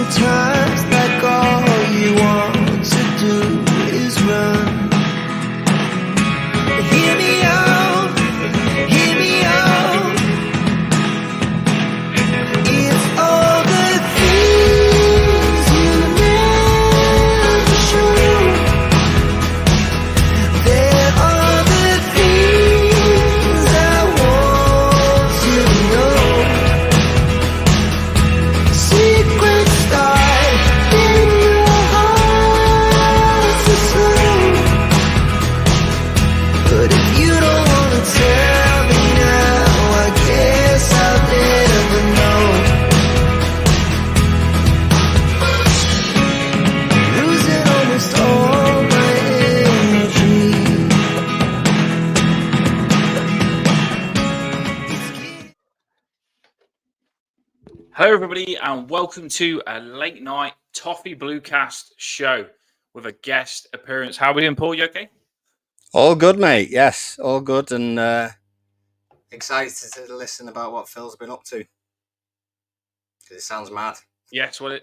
sometimes like all you want to do is run. Hear me out, hear me out. It's all the things you never show. There are the things I want to know. Secrets start in your heart to slow. But if you don't wanna tell me now, I guess I'll never know. Losing almost all my energy. Hello, everybody, and welcome to a late night Toffee BLUECAST show with a guest appearance. How are we doing, Paul? You okay? All good, mate. Yes, all good, and excited to listen about what Phil's been up to. Because it sounds mad. Yes, well,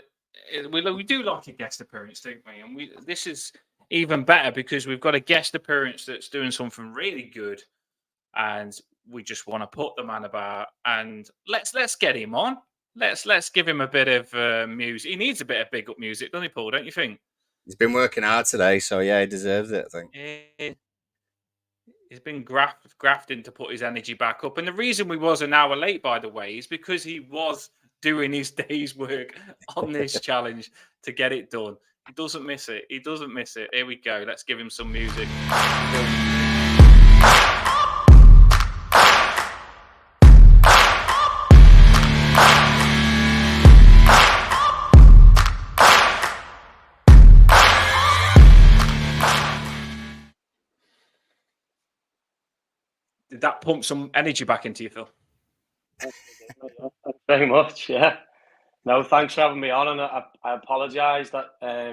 we do like a guest appearance, don't we? And this is even better because we've got a guest appearance that's doing something really good, and we just want to put the man about. And let's get him on. Let's give him a bit of music. He needs a bit of big up music, doesn't he, Paul? Don't you think? He's been working hard today, so yeah, he deserves it, I think. He's been grafting to put his energy back up. And the reason we was an hour late, by the way, is because he was doing his day's work on this challenge to get it done. He doesn't miss it. He doesn't miss it. Here we go. Let's give him some music. Did that pump some energy back into you, Phil? Thanks very much, yeah. No, thanks for having me on, and I apologise that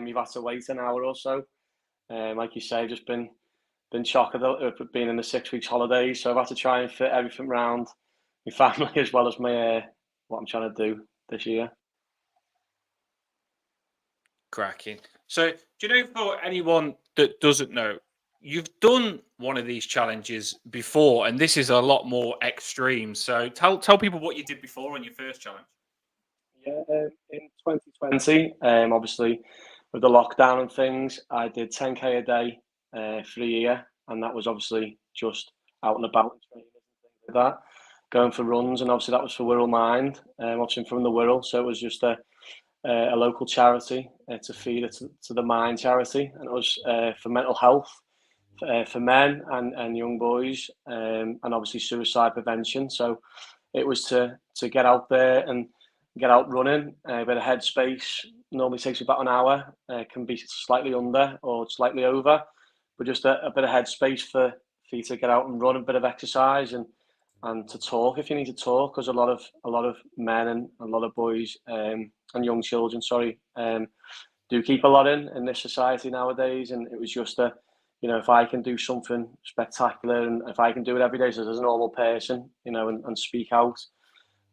you've had to wait an hour or so. Like you say, just been shocked at being in the 6 weeks holidays, so I've had to try and fit everything around my family as well as my what I'm trying to do this year. Cracking. So, do you know, for anyone that doesn't know, you've done one of these challenges before, and this is a lot more extreme. So, tell people what you did before on your first challenge. Yeah, in 2020, obviously with the lockdown and things, I did 10k a day for a year, and that was obviously just out and about and training and things like that, going for runs, and obviously that was for Wirral Mind, watching from the Wirral, so it was just a local charity to feed it to the Mind charity, and it was for mental health for men and young boys, and obviously suicide prevention. So it was to get out there and get out running, a bit of headspace. Normally takes about an hour, can be slightly under or slightly over, but just a bit of headspace for you to get out and run, a bit of exercise and to talk if you need to talk, because a lot of men and a lot of boys and young children, do keep a lot in this society nowadays. And it was just if I can do something spectacular, and if I can do it every day as a normal person, and speak out,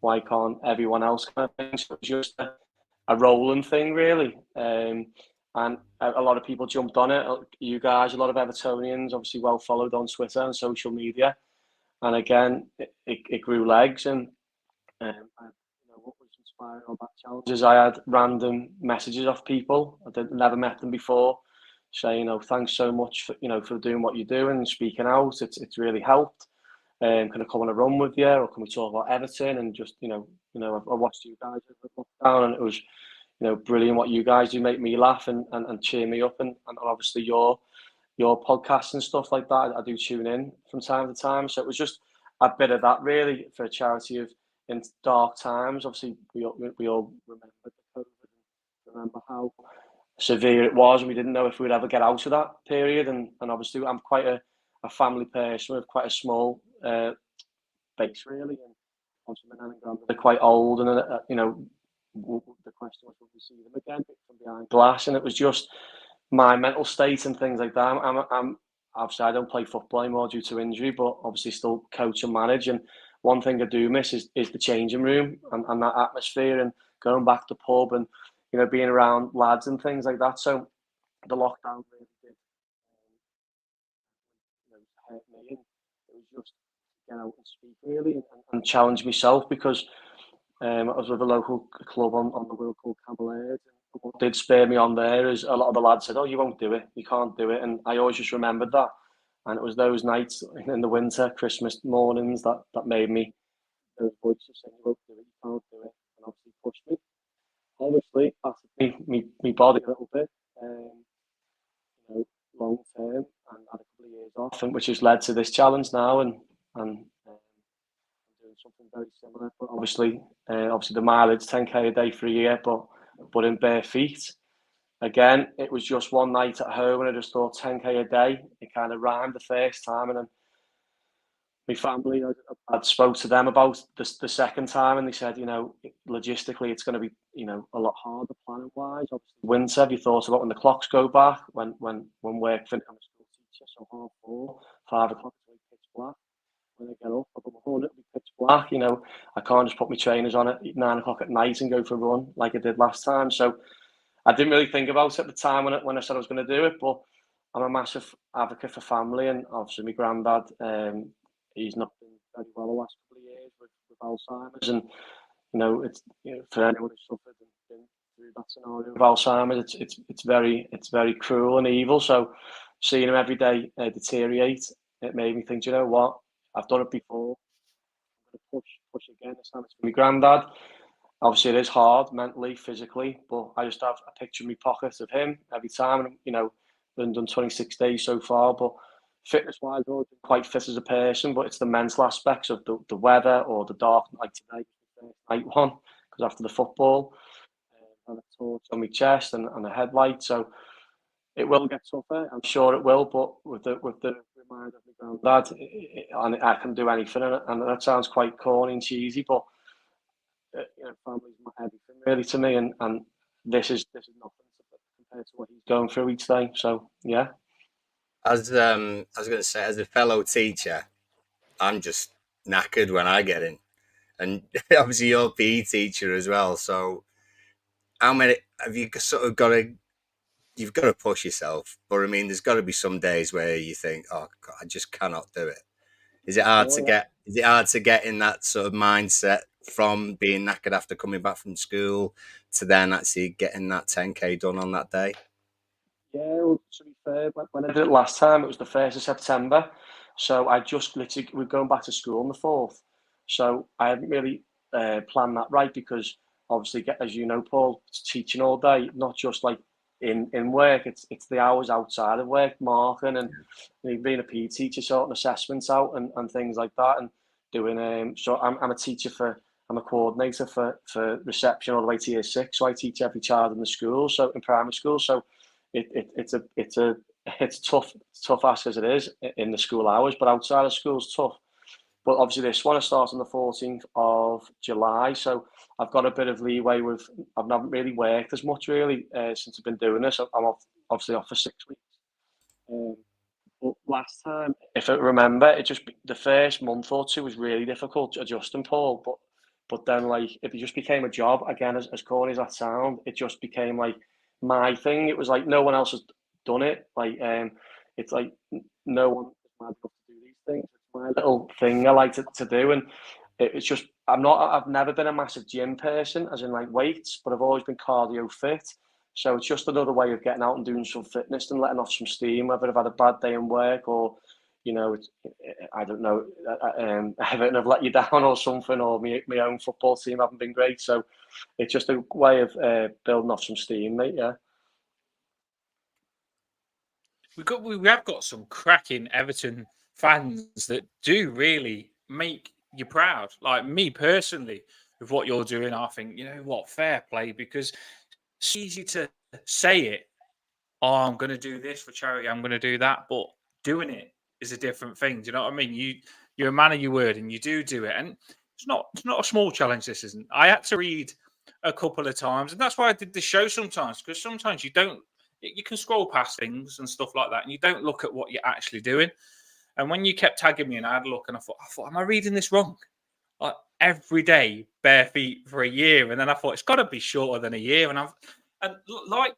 why can't everyone else kind of thing? So it was just a rolling thing, really. And a lot of people jumped on it. You guys, a lot of Evertonians, obviously well followed on Twitter and social media. And again, it grew legs. And what was inspiring on that challenge is I had random messages off people. I never met them before, saying, thanks so much for doing what you do and speaking out. It's really helped. Can I come on a run with you, or can we talk about Everton? And just I watched you guys down, and it was brilliant what you guys do, make me laugh and cheer me up, and obviously your podcasts and stuff like that. I do tune in from time to time, so it was just a bit of that really for a charity of in dark times. Obviously, we all remember the COVID, remember how severe it was, and we didn't know if we'd ever get out of that period. And obviously, I'm quite a family person with quite a small base really, and obviously my nan and grandma are quite old, and the question was, will we see them again from behind glass? And it was just my mental state and things like that. I'm obviously I don't play football anymore due to injury, but obviously still coach and manage. And one thing I do miss is the changing room and that atmosphere, and going back to the pub and being around lads and things like that. So the lockdown really did hurt me, and it was just to get out and speak really and challenge myself, because I was with a local club on the Wirral called Cavaliers. And what did spur me on there is a lot of the lads said, "Oh, you won't do it. You can't do it." And I always just remembered that. And it was those nights in the winter, Christmas mornings, that made me, those voices saying, "You won't do it. You can't do it," and obviously pushed me. Obviously, affected me body a little bit, long term, and had a couple of years off, and which has led to this challenge now, and doing something very similar. But obviously the mileage, 10k a day for a year, but in bare feet. Again, it was just one night at home, and I just thought 10k a day. It kind of rhymed the first time, and then my family, I'd spoke to them about the second time, and they said, logistically, it's going to be, a lot harder planning wise. Obviously, winter. Have you thought about when the clocks go back, when work finishes? I'm a school teacher, so 4:30, 5 o'clock, it's like pitch black. When I get up, I put my phone, it'll be pitch black. I can't just put my trainers on at 9 o'clock at night and go for a run like I did last time. So I didn't really think about it at the time when I said I was going to do it, but I'm a massive advocate for family, and obviously my granddad, he's not been very well the last couple of years with Alzheimer's, and it's for anyone who's suffered and been through that scenario with Alzheimer's, it's very cruel and evil. So seeing him every day deteriorate, it made me think, you know what, I've done it before. I'm going to push again. This time it's for my granddad. Obviously, it is hard mentally, physically, but I just have a picture in my pocket of him every time. And been done 26 days so far, but fitness-wise, I've always been quite fit as a person. But it's the mental aspects of the weather, or the dark, like today, night one, because after the football, I had a torch on my chest and a headlight. So it will get tougher, I'm sure it will. But with the reminder of my granddad, and I can do anything, and that sounds quite corny and cheesy, but family's not everything really to me, and this is nothing compared to what he's going through each day. So yeah. As I was going to say, as a fellow teacher, I'm just knackered when I get in, and obviously you're a PE teacher as well. So how many have you sort of got to? You've got to push yourself, but I mean, there's got to be some days where you think, "Oh God, I just cannot do it." Is it hard to get? Is it hard to get in that sort of mindset from being knackered after coming back from school to then actually getting that 10k done on that day? Yeah, well, to be fair, when I did it last time, it was the 1st of September. So I just literally, we're going back to school on the 4th. So I hadn't really planned that right, because obviously, as you know, Paul, teaching all day, not just like in work, it's the hours outside of work, marking, and being a PE teacher, sorting assessments out and things like that, and doing, so I'm a teacher I'm a coordinator for reception all the way to year 6. So I teach every child in the school, so in primary school. So it's tough ask as it is in the school hours, but outside of school is tough. But obviously this one starts on the 14th of July, so I've got a bit of leeway with. I've not really worked as much really since I've been doing this. I'm obviously off for 6 weeks. But last time, if I remember, it just the first month or two was really difficult adjusting, Paul. But then, like, it just became a job again. As corny as that sound, it just became like my thing. It was like no one else has done it. Like, it's like no one is mad enough to do these things. It's my little thing I like to do, and it's just I've never been a massive gym person, as in like weights, but I've always been cardio fit. So it's just another way of getting out and doing some fitness and letting off some steam, whether I've had a bad day in work, or I don't know, Everton have let you down or something, or my own football team haven't been great. So it's just a way of building off some steam, mate. Yeah. We have got some cracking Everton fans that do really make you proud. Like me personally, with what you're doing, I think, fair play, because it's easy to say it. Oh, I'm going to do this for charity. I'm going to do that, but doing it is a different thing. Do you know what I mean? You're a man of your word, and you do it. And it's not a small challenge. This isn't. I had to read a couple of times, and that's why I did this show sometimes, because sometimes you can scroll past things and stuff like that, and you don't look at what you're actually doing. And when you kept tagging me, and I had a look, and I thought, am I reading this wrong? Like every day, bare feet for a year, and then I thought it's got to be shorter than a year, and like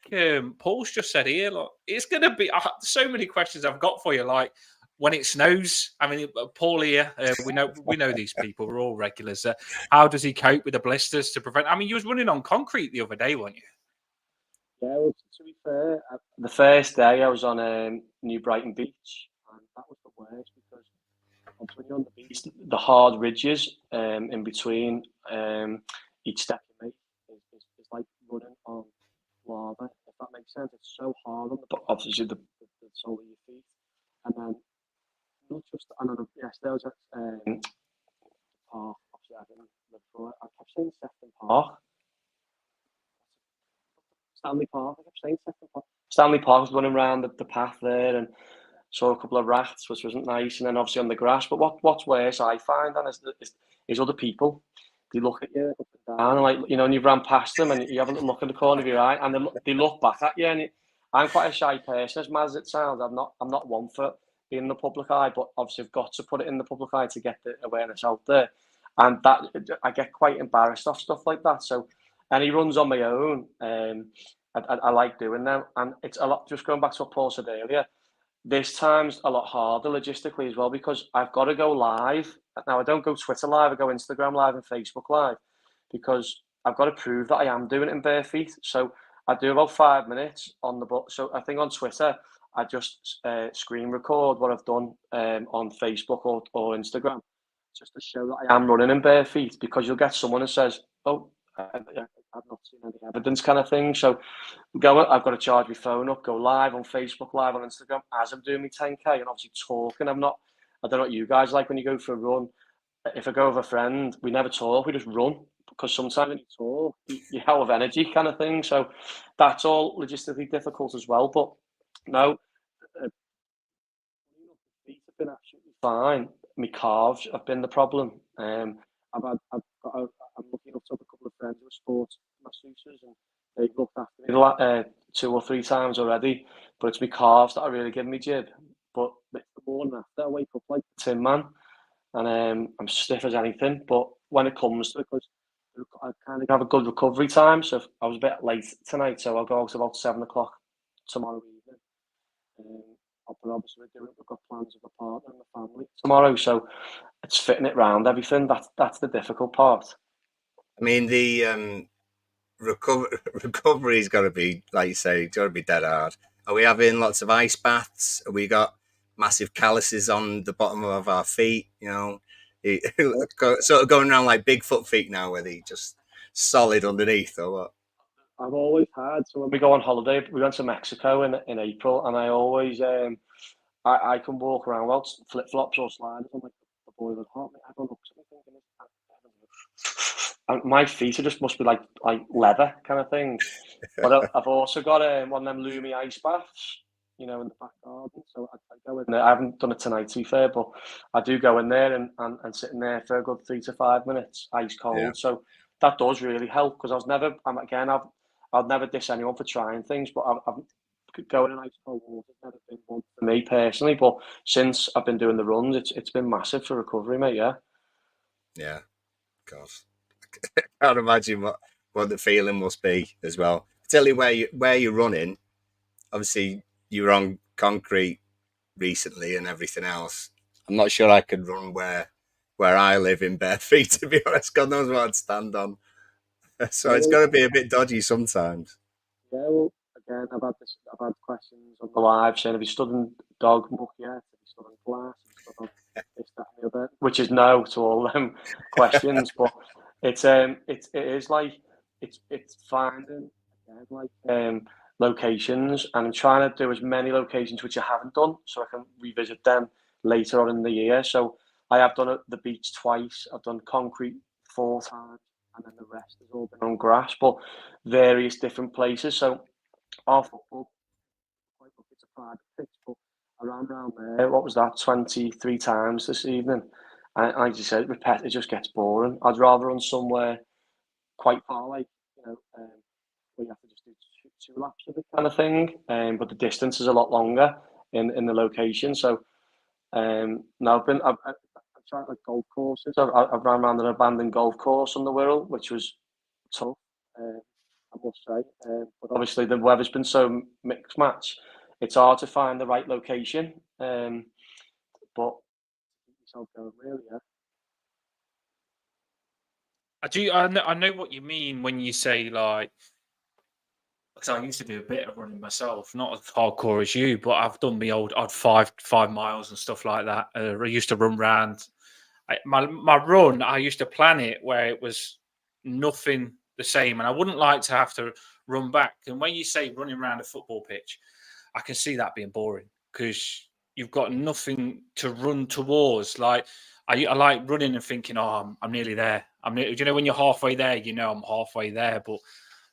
Paul's just said here, like, it's going to be so many questions I've got for you, like when it snows. I mean, Paul here, we know these people. We're all regulars. How does he cope with the blisters to prevent? I mean, you was running on concrete the other day, weren't you? Yeah, well, to be fair, the first day I was on New Brighton Beach, and that was the worst because when you're on the beach, the hard ridges in between each step you make is like running on lava, if that makes sense. It's so hard on obviously the sole of your feet, and then not just yesterday I was at park. Obviously, I didn't live for it. I kept saying Sefton Park. Stanley Park, I kept saying Sefton Park. Stanley Park was running around the path there and saw a couple of rats, which wasn't nice, and then obviously on the grass. But what's worse, I find, and is other people. They look at you up and down, and like and you've ran past them, and you have a little look in the corner of your eye, and they look back at you. And I'm quite a shy person, as mad as it sounds. I'm not one for being in the public eye, but obviously I've got to put it in the public eye to get the awareness out there, and that I get quite embarrassed of stuff like that. So, and he runs on my own. I like doing them, and it's a lot. Just going back to what Paul said earlier. This time's a lot harder logistically as well because I've got to go live. Now, I don't go Twitter live, I go Instagram live and Facebook live because I've got to prove that I am doing it in bare feet. So I do about 5 minutes on the book. So I think on Twitter, I just screen record what I've done on Facebook or Instagram just to show that I am running in bare feet because you'll get someone who says, oh, I've not seen any evidence kind of thing. So I've got to charge my phone up, go live on Facebook, live on Instagram as I'm doing my 10K and obviously talking. I don't know what you guys like when you go for a run. If I go with a friend, we never talk, we just run because sometimes when you talk, you're out of energy kind of thing. So that's all logistically difficult as well. But no, feet have been absolutely fine. My calves have been the problem. I'm lucky enough to have a couple of friends who are sports masseuses and they've looked after me 2 or 3 times already. But it's my calves that are really giving me jib. But the morning after, I wake up like a tin man and I'm stiff as anything. But when it comes to it, because I kind of have a good recovery time, so I was a bit late tonight, so I'll go out about 7 o'clock tomorrow evening. But obviously we've got plans with my partner and the family tomorrow, so it's fitting it round everything. That's the difficult part. I mean, the recovery's got to be, like you say, got to be dead hard. Are we having lots of ice baths? Have we got massive calluses on the bottom of our feet? Sort of going around like Bigfoot feet now, where they just solid underneath, or what? I've always had. So when we go on holiday, we went to Mexico in April, and I always I can walk around well flip flops or sliders. I'm like the boy with heart. I don't look something. And my feet are just must be like leather kind of thing. But I've also got one of them Lumi ice baths, in the back garden. So I go in there. I haven't done it tonight, to be fair, but I do go in there and sit in there for a good 3 to 5 minutes, ice cold. Yeah. So that does really help because I'll never diss anyone for trying things, but I've going in ice cold water has never been one for me personally. But since I've been doing the runs, it's been massive for recovery, mate. Yeah. Yeah. God. I can't imagine what the feeling must be as well. Tell you where you're running. Obviously, you were on concrete recently and everything else. I'm not sure I could run where I live in bare feet, to be honest. God knows what I'd stand on. So it's got to be a bit dodgy sometimes. Yeah, well, again, I've had questions on the live saying, have you stood in dog muck yet? Have you stood in glass? Have you stood on this, that, and the other? Which is no to all them questions, but it is like it's finding locations, and I'm trying to do as many locations which I haven't done, so I can revisit them later on in the year. So I have done the beach twice. I've done concrete 4 times. And then the rest has all been on grass, but various different places. So our football, it's a private pitch, but around there, what was that, 23 times this evening? And like you said, it just gets boring. I'd rather run somewhere quite far, like, where you have to just do 2 laps of it kind of thing. But the distance is a lot longer in the location. So, no, I've tried like golf courses. I've ran around an abandoned golf course on the Wirral, which was tough, I must say. But obviously the weather's been so mixed match. It's hard to find the right location. But keep yourself going, really, yeah. I know what you mean when you say like, because I used to do a bit of running myself, not as hardcore as you, but I've done the odd 5 miles and stuff like that. I used to run round. My run, I used to plan it where it was nothing the same, and I wouldn't like to have to run back. And when you say running around a football pitch, I can see that being boring because you've got nothing to run towards. Like I like running and thinking, oh, I'm nearly there. You know, when you're halfway there, you know I'm halfway there. But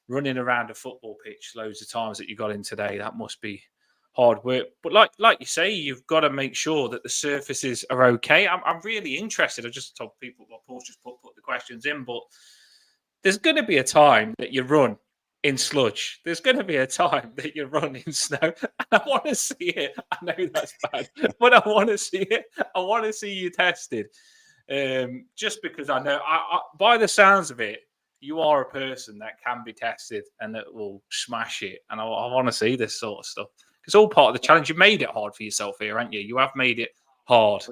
running around a football pitch loads of times that you got in today, that must be hard work. But like you say, you've got to make sure that the surfaces are okay. I'm really interested. I just told people, well, Paul's just put the questions in, but there's going to be a time that you run in sludge. There's going to be a time that you run in snow. And I want to see it. I know that's bad, but I want to see it. I want to see you tested. Just because I know, by the sounds of it, you are a person that can be tested and that will smash it. And I want to see this sort of stuff. It's all part of the challenge. You made it hard for yourself here, haven't you? You have made it hard.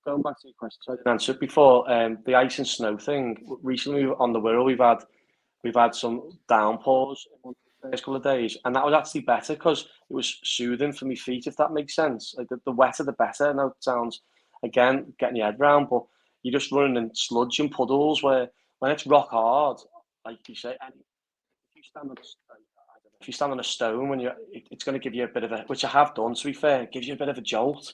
Going back to your question, so I didn't answer it before. The ice and snow thing. Recently on the Wirral, we've had some downpours in the first couple of days, and that was actually better because it was soothing for my feet, if that makes sense. Like the wetter, the better. I know it sounds, again, getting your head round, but you're just running in sludge and puddles where when it's rock hard, like you say, and if you stand on a stone when it's going to give you a bit of a, which I have done, to be fair, it gives you a bit of a jolt.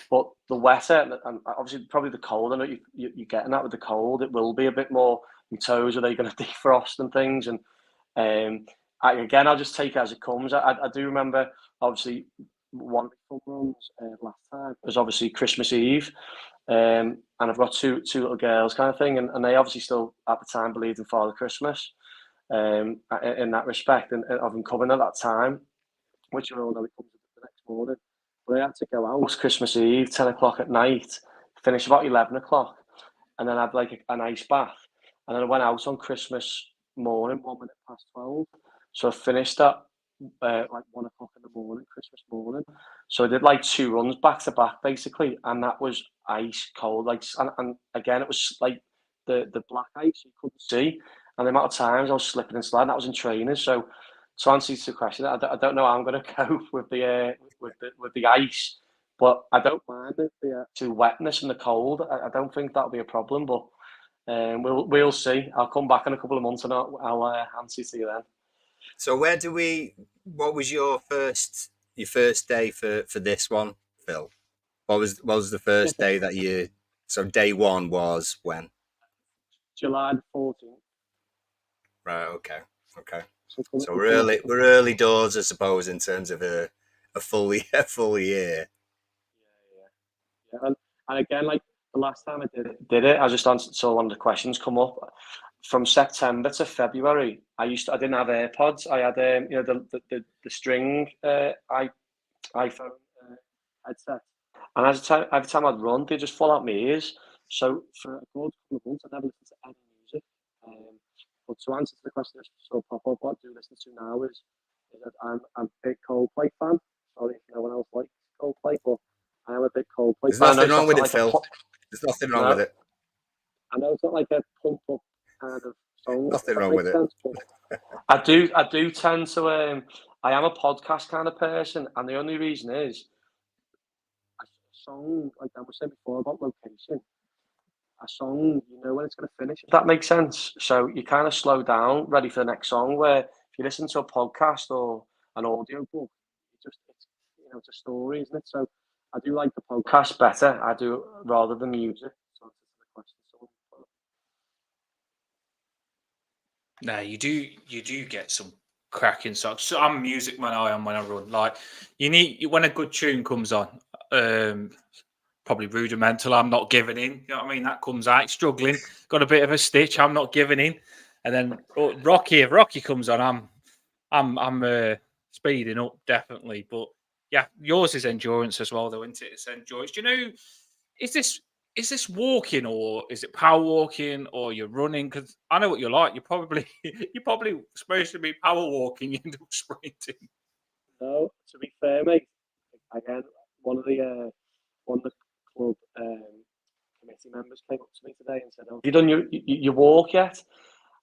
But the wetter and obviously probably the cold, I know you're getting that with the cold, it will be a bit more, your toes, are they going to defrost and things? And I'll just take it as it comes. I do remember, obviously, one of the fun runs last time was obviously Christmas Eve. And I've got two little girls kind of thing, and they obviously still at the time believed in Father Christmas in that respect, and of him coming at that time, which we all know he comes the next morning. But I had to go out Christmas Eve, 10 o'clock at night, finish about 11 o'clock, and then have like an ice bath. And then I went out on Christmas morning, 1 minute past 12. So I finished at like 1 o'clock in the morning, Christmas morning. So I did like 2 runs back to back, basically, and that was ice cold. Like, and again, it was like the black ice you couldn't see, and the amount of times I was slipping and sliding. That was in training. So to answer your question, I don't know how I'm going to cope with the ice, but I don't mind the wetness and the cold. I don't think that'll be a problem, but we'll see. I'll come back in a couple of months and I'll answer to you then. So what was your first day for this one, Phil? What was the first day that you, so day one was when? July 14th. Right, okay. So we're early doors, I suppose, in terms of a full year. Yeah. And again, like the last time I did it, I just answered, so one of the questions come up. From September to February, I didn't have AirPods. I had the string iPhone headset, and every time I'd run, they just fall out my ears. So for a good couple of months, I never listened to any music. But to answer the question, so pop up, what I do listen to now is that I'm a big Coldplay fan. Sorry if no one else likes Coldplay, but I am a big Coldplay fan. There's nothing wrong with it, Phil. There's nothing wrong with it. I know it's not like a pump up kind of song. Nothing wrong with it. I do tend to. I am a podcast kind of person, and the only reason is a song, like I was saying before about location. A song, you know when it's going to finish. If that makes sense. So you kind of slow down, ready for the next song. Where if you listen to a podcast or an audio book, it's a story, isn't it? So I do like the podcast better. I do rather than music. No, you do get some cracking songs. So I'm a music man. I am when I run. Like you need when a good tune comes on. Probably rudimental. I'm not giving in. You know what I mean? That comes out struggling. Got a bit of a stitch. I'm not giving in. And then Rocky, if Rocky comes on, I'm speeding up definitely. But yeah, yours is endurance as well, though, isn't it? It's endurance. Do you know is this walking or is it power walking or you're running? Because I know what you're like. You're probably supposed to be power walking. You end up sprinting. No, to be fair, mate. Again, one of the club committee members came up to me today and said, "Oh, have you done your walk yet?"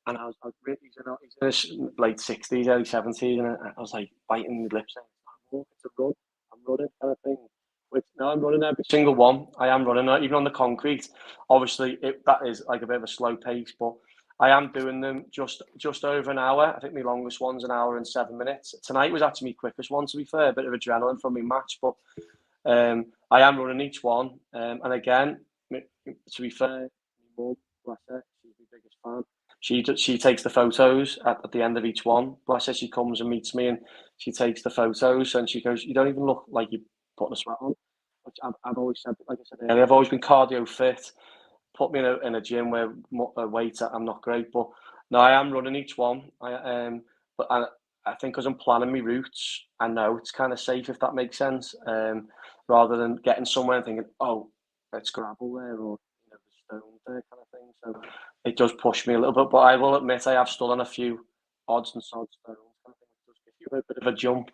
And I was really, he's in his late 60s, early 70s, and I was like biting my lips saying, "I'm walking to run. I'm running," kind of thing. Which no, I'm running every single one. I am running, even on the concrete. Obviously, that is like a bit of a slow pace, but I am doing them just over an hour. I think my longest one's an hour and 7 minutes. Tonight was actually my quickest one, to be fair. A bit of adrenaline from my match, but I am running each one. And again, to be fair, my mum, bless her, she's my biggest fan. She takes the photos at the end of each one. Bless her, she comes and meets me and she takes the photos and she goes, "You don't even look like you're putting a sweat on." Which I've always said, like I said earlier, I've always been cardio fit. Put me in a gym where weight I'm not great, but no, I am running each one. But I think because I'm planning my routes, I know it's kind of safe, if that makes sense. Rather than getting somewhere and thinking, "Oh, it's gravel there," or the stone there, kind of thing. So it does push me a little bit, but I will admit I have stood on a few odds and sods stones. I think it does give you a bit of a jump.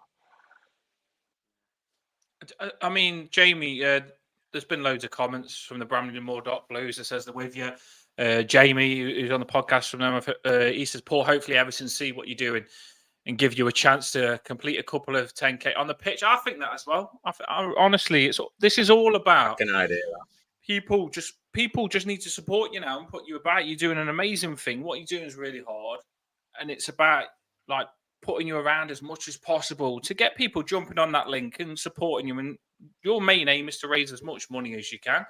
I mean, Jamie, there's been loads of comments from the Bramley Moor Blues that says they're with you. Jamie, who's on the podcast from them, he says, "Paul, hopefully Everton see what you're doing and give you a chance to complete a couple of 10K on the pitch." I think that as well. Honestly, this is all about An idea. people just need to support you now and put you about. You're doing an amazing thing. What you're doing is really hard, and it's about like putting you around as much as possible to get people jumping on that link and supporting you. And your main aim is to raise as much money as you can.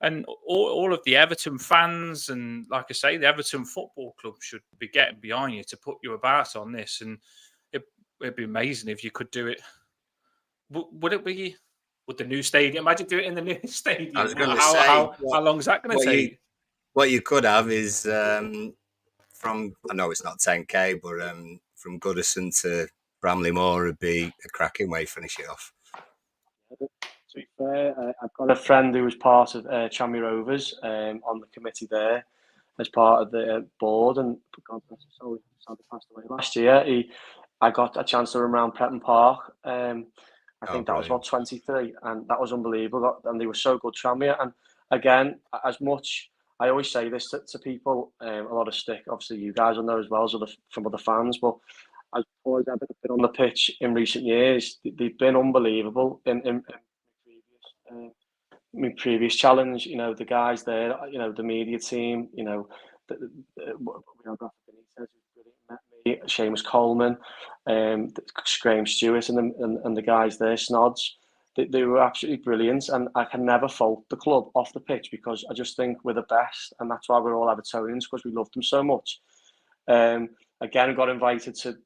And all of the Everton fans and, like I say, the Everton Football Club should be getting behind you to put you about on this. And it'd be amazing if you could do it. Would it be with the new stadium? Imagine doing it in the new stadium. I was going to say, how long is that going to take? What you could have is from, I know it's not 10K, but from Goodison to Bramley Moor would be a cracking way to finish it off. To be fair, I've got a friend who was part of Tranmere Rovers on the committee there as part of the board, and God bless his soul, he sadly passed away last year. I got a chance to run around Pretton Park. I think that was about 23, and that was unbelievable. And they were so good, Tranmere. And again, as much, I always say this to people, a lot of stick. Obviously, you guys will know as well as from other fans, but as poor as Everton have been on the pitch in recent years, they've been unbelievable in my previous challenge. The guys there, the media team, we have Rafa Benitez, who's met me, Seamus Coleman, Graham Stewart, and the guys there, Snods. They were absolutely brilliant, and I can never fault the club off the pitch because I just think we're the best, and that's why we're all Evertonians, because we love them so much. Again, I got invited to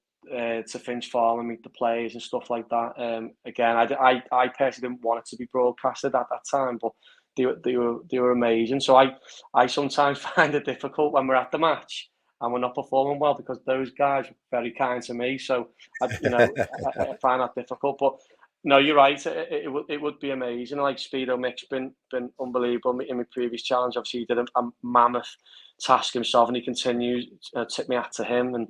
Finch Farm and meet the players and stuff like that. Again, I personally didn't want it to be broadcasted at that time, but they were amazing. So I sometimes find it difficult when we're at the match and we're not performing well, because those guys are very kind to me. So I find that difficult. But no, you're right. It would be amazing. Like Speedo Mick's been unbelievable in my previous challenge. Obviously, he did a mammoth task himself, and he continues to tip me hat to him. And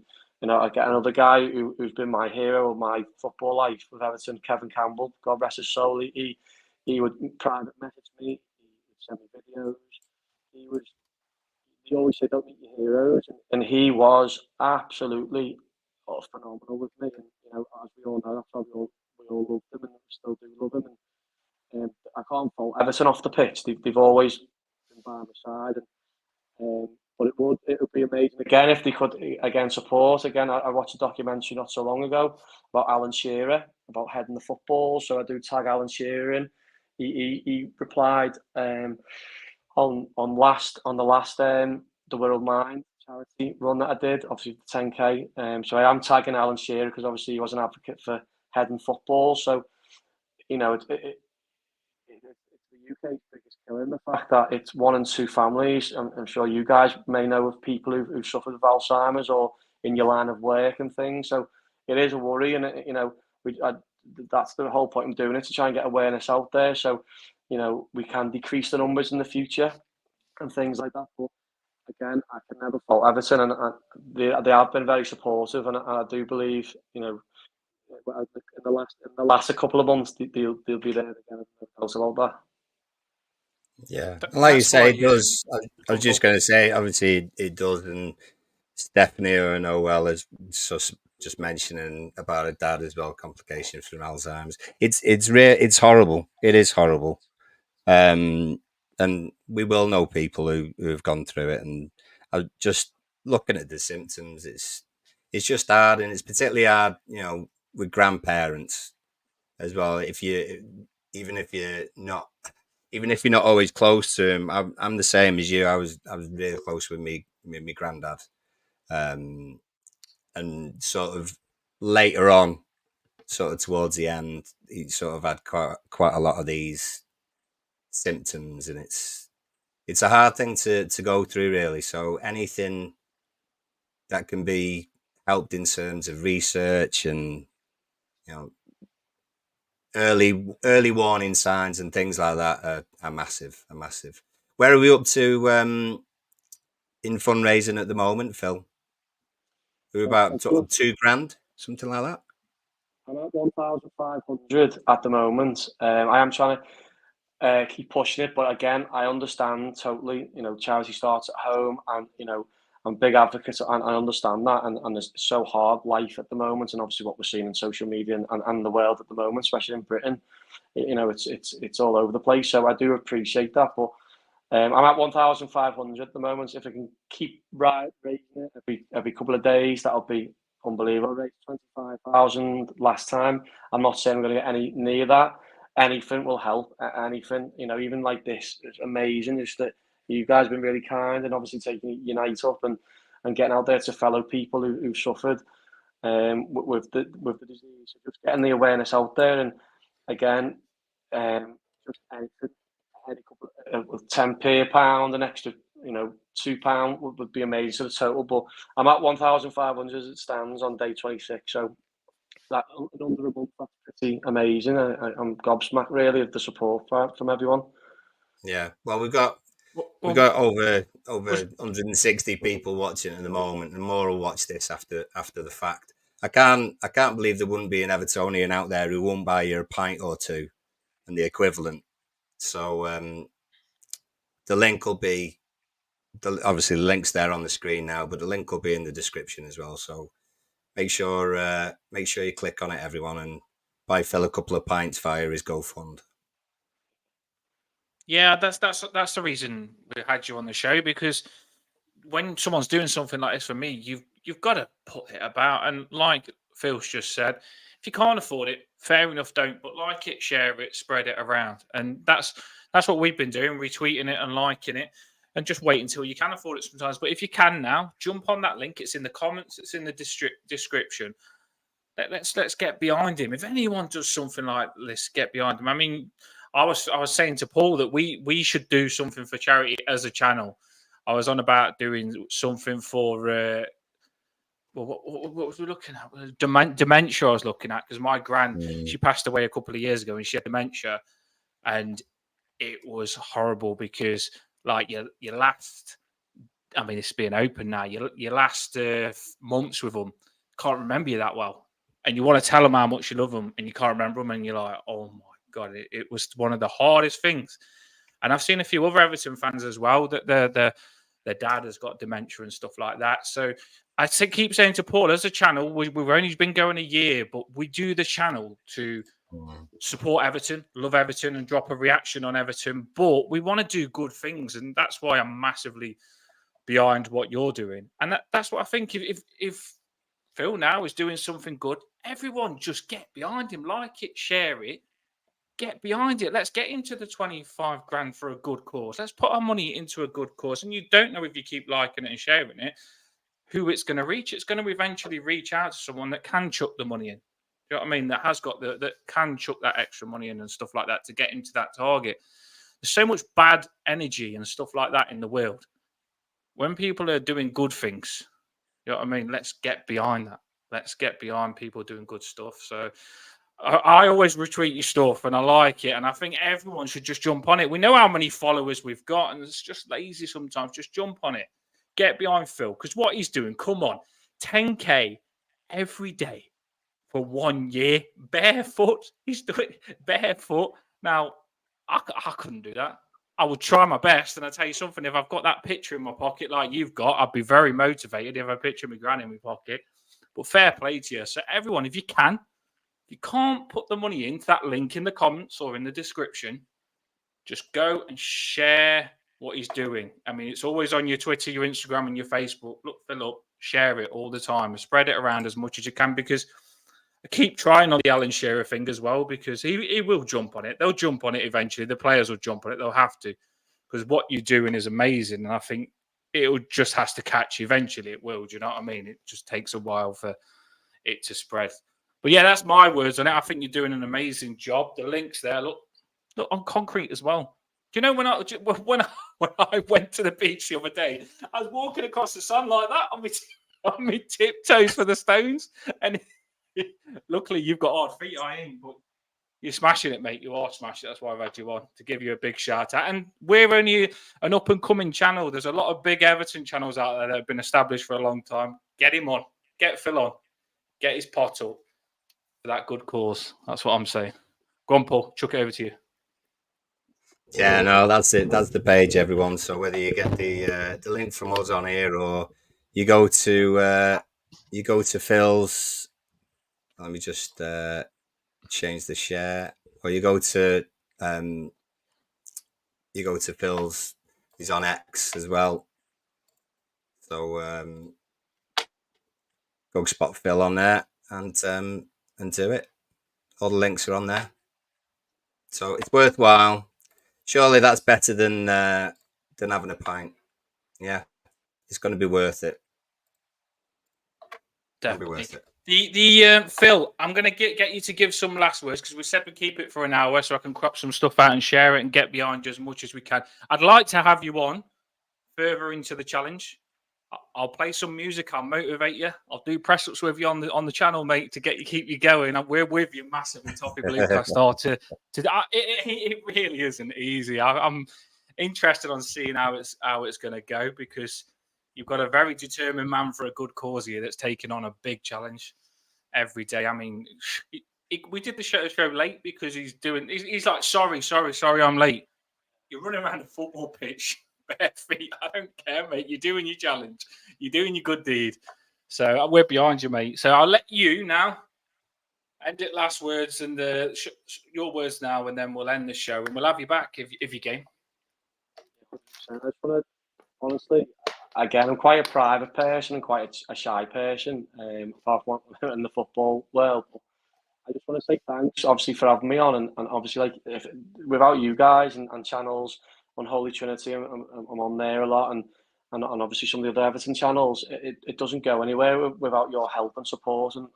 I get another guy who's been my hero of my football life with Everton, Kevin Campbell. God rest his soul. He would private message me. He would send me videos. He always said, "Don't meet your heroes," and he was absolutely phenomenal with me. And as we all know, that's why we all loved him, and we still do love him. And I can't fault Everton off the pitch. They've always been by my side. But it would be amazing again if they could support. Again, I watched a documentary not so long ago about Alan Shearer, about heading the football. So I do tag Alan Shearer in. He replied on the last the World Mind charity run that I did, obviously the 10K. So I am tagging Alan Shearer because obviously he was an advocate for heading football. So it's the UK's biggest killer, the fact that it's 1 in 2 families. I'm sure you guys may know of people who've suffered with Alzheimer's or in your line of work and things. So it is a worry, and that's the whole point of doing it, to try and get awareness out there. So we can decrease the numbers in the future and things like that. But again, I can never fault Everton, and they have been very supportive, and I do believe, in the last couple of months they'll be there again. About that. Yeah, and like you That's say, why it does. I was just going to say, obviously, it does. And Stephanie, who I know well, is just mentioning about her dad as well, complications from Alzheimer's. It's horrible. It is horrible. And we will know people who have gone through it. And just looking at the symptoms, it's just hard, and it's particularly hard, with grandparents as well. Even if you're not always close to him, I'm the same as you. I was really close with me granddad, and sort of later on, sort of towards the end, he sort of had quite a lot of these symptoms, and it's a hard thing to go through, really. So anything that can be helped in terms of research and early warning signs and things like that are massive. Where are we up to in fundraising at the moment, Phil? We're about sort of $2,000, something like that. I'm at 1,500 at the moment. I am trying to keep pushing it, but again, I understand totally. Charity starts at home, and I'm a big advocate, and I understand that, and it's so hard life at the moment, and obviously what we're seeing in social media and the world at the moment, especially in Britain, it's all over the place. So I do appreciate that, but I'm at 1,500 at the moment. If I can keep raising it every couple of days, that'll be unbelievable. I raised 25,000 last time. I'm not saying I'm going to get any near that. Anything will help. Anything, even like this, it's amazing. It's that you guys have been really kind, and obviously taking your night up and getting out there to fellow people who suffered with the disease. So just getting the awareness out there, and again, just anything. With 10p a pound, an extra, £2 would be amazing to the total. But I'm at 1,500 as it stands on day 26. So that under a month, that's pretty amazing. I'm gobsmacked really of the support from everyone. Yeah, well, we've got over 160 people watching at the moment, and more will watch this after the fact. I can't believe there wouldn't be an Evertonian out there who won't buy you a pint or two and the equivalent. So the link will be, obviously the link's there on the screen now, but the link will be in the description as well. So make sure you click on it, everyone, and buy Phil a couple of pints via his GoFund. Yeah, that's the reason we had you on the show, because when someone's doing something like this for me, you've got to put it about. And like Phil's just said, if you can't afford it, fair enough, don't. But like it, share it, spread it around, and that's what we've been doing, retweeting it and liking it, and just wait until you can afford it sometimes. But if you can now, jump on that link. It's in the comments. It's in the description. Let's get behind him. If anyone does something like this, get behind him. I mean, I was saying to Paul that we should do something for charity as a channel. I was on about doing something for what was we looking at? Dementia. I was looking at, because my gran, she passed away a couple of years ago, and she had dementia, and it was horrible because like your last, I mean, it's being open now. Your last months with them can't remember you that well, and you want to tell them how much you love them, and you can't remember them, and you're like, oh my God, it was one of the hardest things. And I've seen a few other Everton fans as well that their dad has got dementia and stuff like that. So I keep saying to Paul, as a channel, we've only been going a year, but we do the channel to support Everton, love Everton, and drop a reaction on Everton. But we want to do good things, and that's why I'm massively behind what you're doing. And that's what I think. If Phil now is doing something good, everyone just get behind him, like it, share it. Get behind it. Let's get into the 25 grand for a good cause. Let's put our money into a good cause. And you don't know, if you keep liking it and sharing it, who it's going to reach. It's going to eventually reach out to someone that can chuck the money in. You know what I mean? That has got that can chuck that extra money in and stuff like that to get into that target. There's so much bad energy and stuff like that in the world. When people are doing good things, you know what I mean? Let's get behind that. Let's get behind people doing good stuff. So I always retweet your stuff and I like it. And I think everyone should just jump on it. We know how many followers we've got, and it's just lazy sometimes. Just jump on it. Get behind Phil. Because what he's doing, come on, 10K every day for 1 year. Barefoot. He's doing barefoot. Now, I couldn't do that. I would try my best. And I tell you something, if I've got that picture in my pocket like you've got, I'd be very motivated if I have a picture of my granny in my pocket. But fair play to you. So everyone, if you can, you can't put the money into that link in the comments or in the description. Just go and share what he's doing. I mean, it's always on your Twitter, your Instagram, and your Facebook. Look, Phil up, share it all the time, spread it around as much as you can, because I keep trying on the Alan Shearer thing as well, because he will jump on it. They'll jump on it eventually. The players will jump on it. They'll have to, because what you're doing is amazing. And I think it just has to catch you. Eventually it will. Do you know what I mean? It just takes a while for it to spread. But yeah, that's my words on it. I think you're doing an amazing job. The links there, look on concrete as well. Do you know when I went to the beach the other day, I was walking across the sun like that on my tiptoes for the stones, and luckily you've got hard feet, I ain't, but you're smashing it, mate. You are smashing it. That's why I've had you on, to give you a big shout out. And we're only an up and coming channel. There's a lot of big Everton channels out there that have been established for a long time. Get him on. Get Phil on. Get his pot up for that good cause. That's what I'm saying. Go on, Paul. Chuck it over to you. Yeah, no, that's it. That's the page, everyone. So whether you get the link from us on here, or you go to Phil's. Let me just change the share. Or you go to Phil's. He's on X as well. So go spot Phil on there and do it. All the links are on there. So it's worthwhile. Surely that's better than having a pint. Yeah, it's going to be worth it. Definitely. It'll be worth it. Phil, I'm going to get you to give some last words, because we said we keep it for an hour, so I can crop some stuff out and share it and get behind you as much as we can. I'd like to have you on further into the challenge. I'll play some music. I'll motivate you. I'll do press ups with you on the channel, mate, to keep you going. We're with you massively, TOFFEE BLUECAST. It really isn't easy. I'm interested on seeing how it's going to go, because you've got a very determined man for a good cause here that's taking on a big challenge every day. I mean, we did the show late because he's like, sorry, I'm late. You're running around a football pitch. Bare feet. I don't care, mate. You're doing your challenge. You're doing your good deed. So we're behind you, mate. So I'll let you now end it. Last words and your words now, and then we'll end the show, and we'll have you back if you game. I just want to, honestly, again, I'm quite a private person and quite a shy person, apart from in the football world. I just want to say thanks, obviously, for having me on, and obviously, like, without you guys and channels on Holy Trinity, I'm on there a lot, and obviously some of the other Everton channels, it doesn't go anywhere without your help and support. And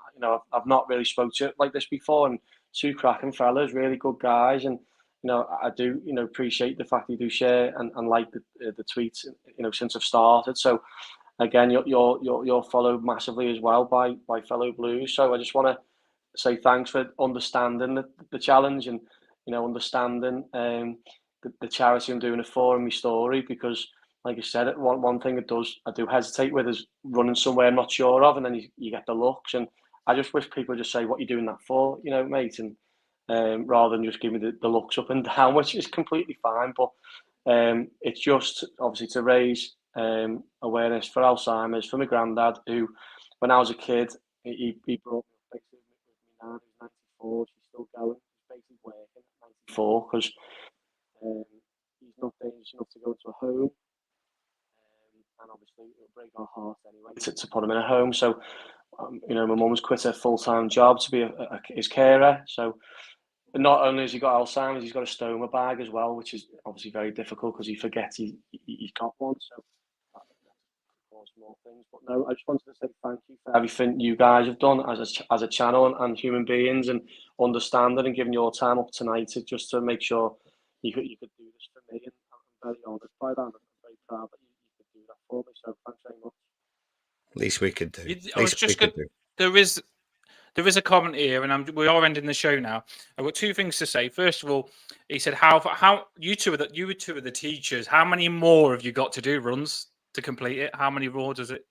I've not really spoke to you like this before, and two cracking fellas, really good guys, and I do appreciate the fact that you do share and like the tweets since I've started. So again, you're followed massively as well by fellow Blues. So I just want to say thanks for understanding the challenge, and understanding the charity I'm doing it for, and my story, because like I said, one thing I do hesitate with is running somewhere I'm not sure of, and then you get the looks, and I just wish people would just say, what are you doing that for, mate, and rather than just give me the looks up and down, which is completely fine, but it's just obviously to raise awareness for Alzheimer's, for my granddad, who when I was a kid, he brought me with me now. He's 94, she's still going, he's basically working at 94, because he's not dangerous enough to go to a home, and obviously it'll break our heart anyway to put him in a home. So my mum's quit her full-time job to be his carer. So not only has he got Alzheimer's, he's got a stoma bag as well, which is obviously very difficult because he forgets he's got one. So that cause more things. But no, I just wanted to say thank you for everything you guys have done as a channel and human beings, and understanding and giving your time up tonight just to make sure you could do this for me. And I'm very honoured by that. I'm very proud that you could do that for me. So thanks very much. At least we could do. I was just going. There is a comment here, and we are ending the show now. I've got two things to say. First of all, he said, "How you two are the teachers. How many more have you got to do runs to complete it? How many more does it?"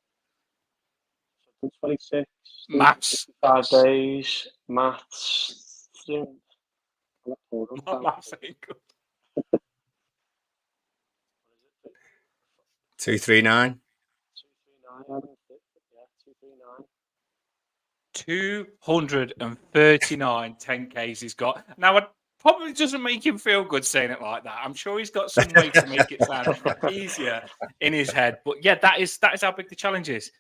26. Maths. 5 days. Maths. Not maths ain't good. 239. 239 10Ks he's got. Now, it probably doesn't make him feel good saying it like that. I'm sure he's got some way to make it sound easier in his head. But yeah, that is how big the challenge is.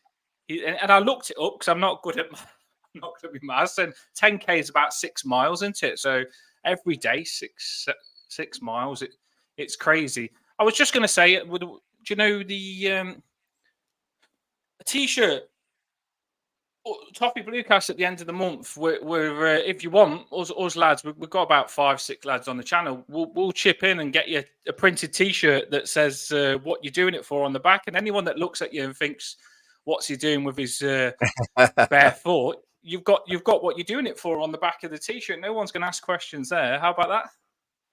And I looked it up because I'm not good at maths. And 10K is about 6 miles, isn't it? So every day, six miles. It's crazy. I was just going to say, do you know the T-shirt? Toffee BLUECAST at the end of the month. We're if you want us lads, we've got about 5-6 lads on the channel. We'll chip in and get you a printed T-shirt that says what you're doing it for on the back. And anyone that looks at you and thinks, "What's he doing with his barefoot?" You've got what you're doing it for on the back of the T-shirt. No one's going to ask questions there. How about that?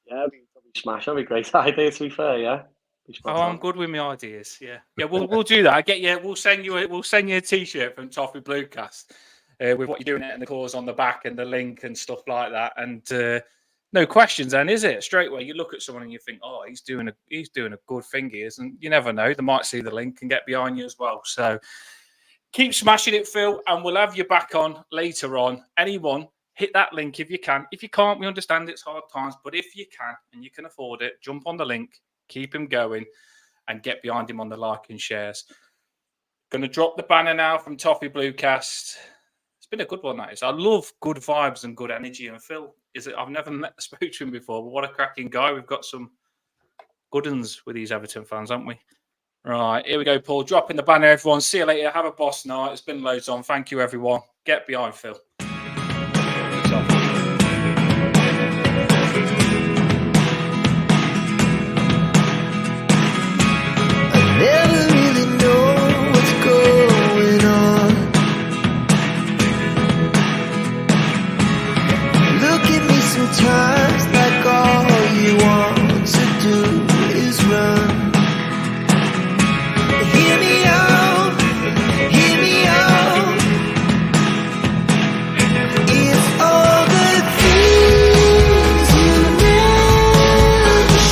Yeah, that'd be smash. That'd be a great idea. To be fair, yeah. Oh, I'm good with my ideas. Yeah, we'll do that. I get you. We'll send you a T-shirt from Toffee BLUECAST with what you're doing it and the cause on the back and the link and stuff like that. And no questions, then, is it? Straight away, you look at someone and you think, "Oh, he's doing a good thing here," and you never know. They might see the link and get behind you as well. So keep smashing it, Phil, and we'll have you back on later on. Anyone, hit that link if you can. If you can't, we understand it's hard times, but if you can and you can afford it, jump on the link. Keep him going and get behind him on the like and shares. Going to drop the banner now from Toffee BLUECAST. It's been a good one, that is. I love good vibes and good energy. And Phil, I've never spoken to him before, but what a cracking guy. We've got some good ones with these Everton fans, haven't we? Right, here we go, Paul. Dropping the banner, everyone. See you later. Have a boss night. It's been loads on. Thank you, everyone. Get behind Phil.